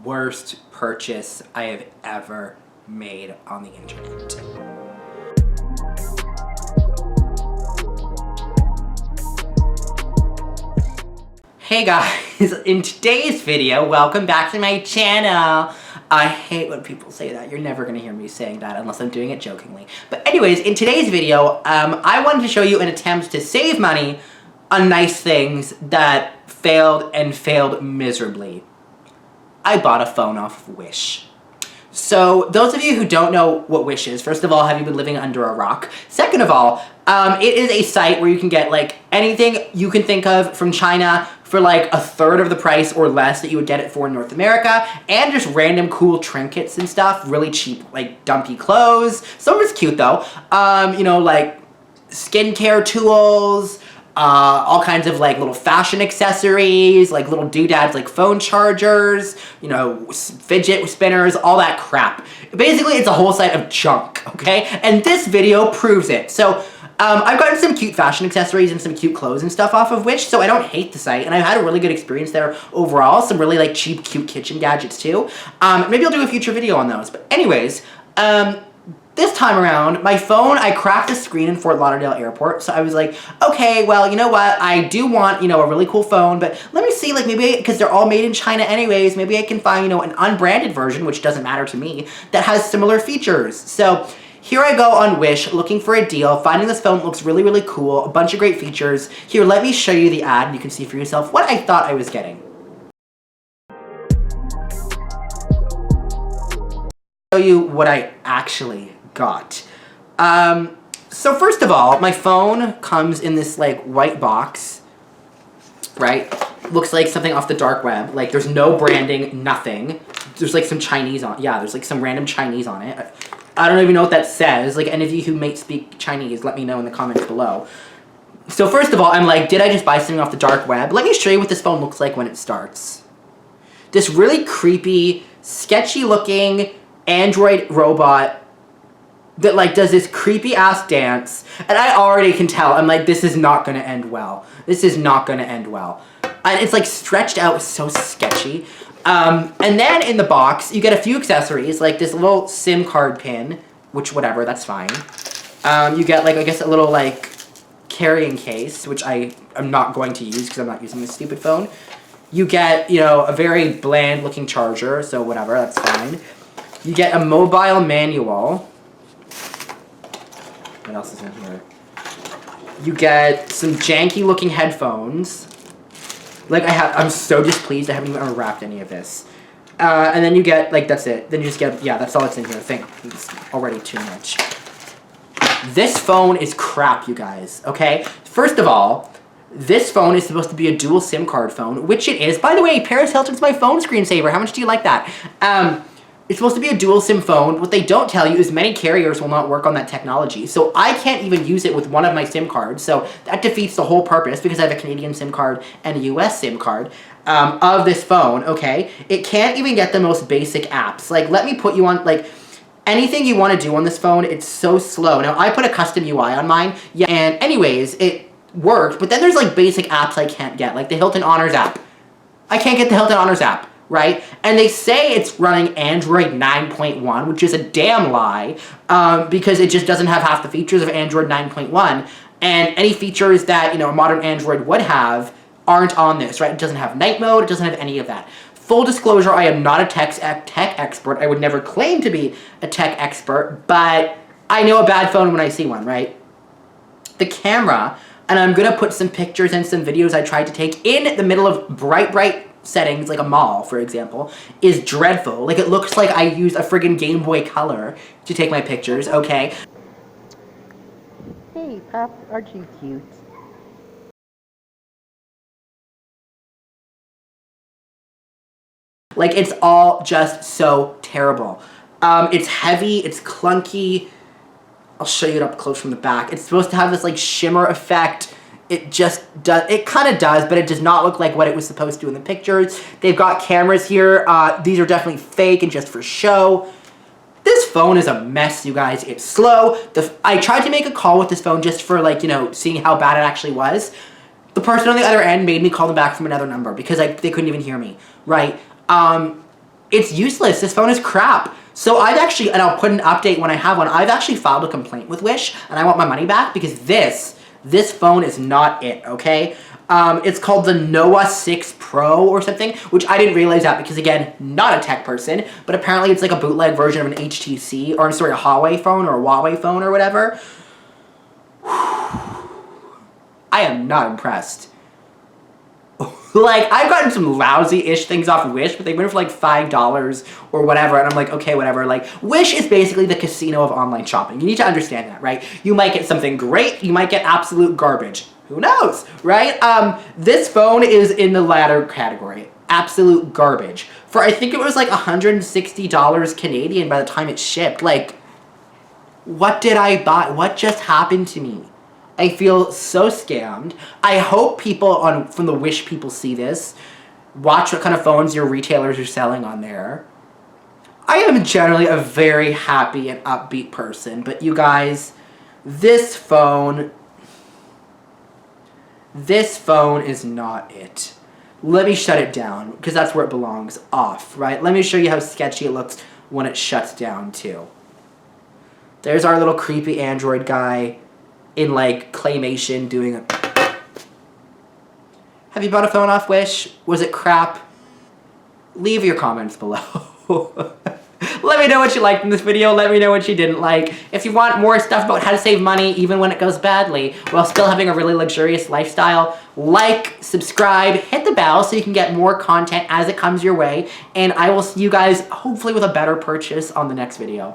worst purchase I have ever made on the internet. Hey guys, in today's video, welcome back to my channel. I hate when people say that. You're never gonna hear me saying that unless I'm doing it jokingly. But anyways, in today's video, I wanted to show you an attempt to save money on nice things that failed miserably. I bought a phone off of Wish. So, those of you who don't know what Wish is, first of all, have you been living under a rock? Second of all, it is a site where you can get, like, anything you can think of from China for, like, a third of the price or less that you would get it for in North America, and just random cool trinkets and stuff, really cheap, like, dumpy clothes. Some of it's cute, though. You know, like, skincare tools, all kinds of like little fashion accessories, like little doodads like phone chargers, you know, fidget spinners, all that crap. Basically, it's a whole site of junk, okay? And this video proves it. So, I've gotten some cute fashion accessories and some cute clothes and stuff off of Wish, so I don't hate the site, and I've had a really good experience there overall. Some really like cheap, cute kitchen gadgets too. Maybe I'll do a future video on those. But anyways, this time around, my phone, I cracked the screen in Fort Lauderdale Airport, so I was like, okay, well, you know what, I do want, you know, a really cool phone, but let me see, like, maybe, because they're all made in China anyways, maybe I can find, you know, an unbranded version, which doesn't matter to me, that has similar features. So, here I go on Wish, looking for a deal, finding this phone looks really, really cool, a bunch of great features. Here, let me show you the ad, and you can see for yourself what I thought I was getting. Show you what I actually got. So first of all, my phone comes in this like white box, right? Looks like something off the dark web. Like there's no branding, nothing. There's like some Chinese on, yeah, there's like some random Chinese on it. I don't even know what that says. Like any of you who may speak Chinese, let me know in the comments below. So first of all, I'm like, did I just buy something off the dark web? Let me show you what this phone looks like when it starts. This really creepy, sketchy looking Android robot that like does this creepy ass dance, and I already can tell, I'm like, this is not gonna end well. This is not gonna end well. And it's like stretched out so sketchy. And then in the box, you get a few accessories, like this little SIM card pin, which whatever, that's fine. You get like, I guess a little like carrying case, which I am not going to use because I'm not using this stupid phone. You get, you know, a very bland looking charger, so whatever, that's fine. You get a mobile manual. What else is in here? You get some janky looking headphones. Like I'm so displeased I haven't even unwrapped any of this. And then you get, like, that's it. Then you just get, yeah, that's all that's in here. I think it's already too much. This phone is crap, you guys, okay? First of all, this phone is supposed to be a dual SIM card phone, which it is. By the way, Paris Hilton's my phone screensaver. How much do you like that? It's supposed to be a dual SIM phone. What they don't tell you is many carriers will not work on that technology. So I can't even use it with one of my SIM cards. So that defeats the whole purpose because I have a Canadian SIM card and a US SIM card of this phone, okay? It can't even get the most basic apps. Like, let me put you on, like, anything you want to do on this phone, it's so slow. Now, I put a custom UI on mine. Yeah, and anyways, it worked. But then there's, like, basic apps I can't get. Like the Hilton Honors app. I can't get the Hilton Honors app. Right? And they say it's running Android 9.1, which is a damn lie, because it just doesn't have half the features of Android 9.1, and any features that, you know, a modern Android would have aren't on this, right? It doesn't have night mode, it doesn't have any of that. Full disclosure, I am not a tech expert. I would never claim to be a tech expert, but I know a bad phone when I see one, right? The camera, and I'm gonna put some pictures and some videos I tried to take in the middle of bright settings, like a mall, for example, is dreadful. Like, it looks like I used a friggin' Game Boy Color to take my pictures, okay? Hey, Pop, aren't you cute? Like, it's all just so terrible. It's heavy, it's clunky. I'll show you it up close from the back. It's supposed to have this, like, shimmer effect. It just does, it kind of does, but it does not look like what it was supposed to in the pictures. They've got cameras here. These are definitely fake and just for show. This phone is a mess, you guys. It's slow. I tried to make a call with this phone just for, like, you know, seeing how bad it actually was. The person on the other end made me call them back from another number because they couldn't even hear me, right? it's useless. This phone is crap. So I've actually, and I'll put an update when I have one, I've actually filed a complaint with Wish, and I want my money back because this phone is not it, okay? It's called the Noah 6 Pro or something, which I didn't realize that because, again, not a tech person, but apparently it's like a bootleg version of an HTC, or I'm sorry, a Huawei phone or a Huawei phone or whatever. I am not impressed. Like, I've gotten some lousy-ish things off Wish, but they went for like $5 or whatever, and I'm like, okay, whatever. Like, Wish is basically the casino of online shopping. You need to understand that, right? You might get something great, you might get absolute garbage. Who knows, right? This phone is in the latter category. Absolute garbage. For, I think it was like $160 Canadian by the time it shipped. Like, what did I buy? What just happened to me? I feel so scammed. I hope people from the Wish people see this. Watch what kind of phones your retailers are selling on there. I am generally a very happy and upbeat person, but you guys, this phone is not it. Let me shut it down, because that's where it belongs, off, right? Let me show you how sketchy it looks when it shuts down, too. There's our little creepy Android guy in, like, claymation doing a... Have you bought a phone off Wish? Was it crap? Leave your comments below. Let me know what you liked in this video. Let me know what you didn't like. If you want more stuff about how to save money even when it goes badly while still having a really luxurious lifestyle, like, subscribe, hit the bell so you can get more content as it comes your way. And I will see you guys hopefully with a better purchase on the next video.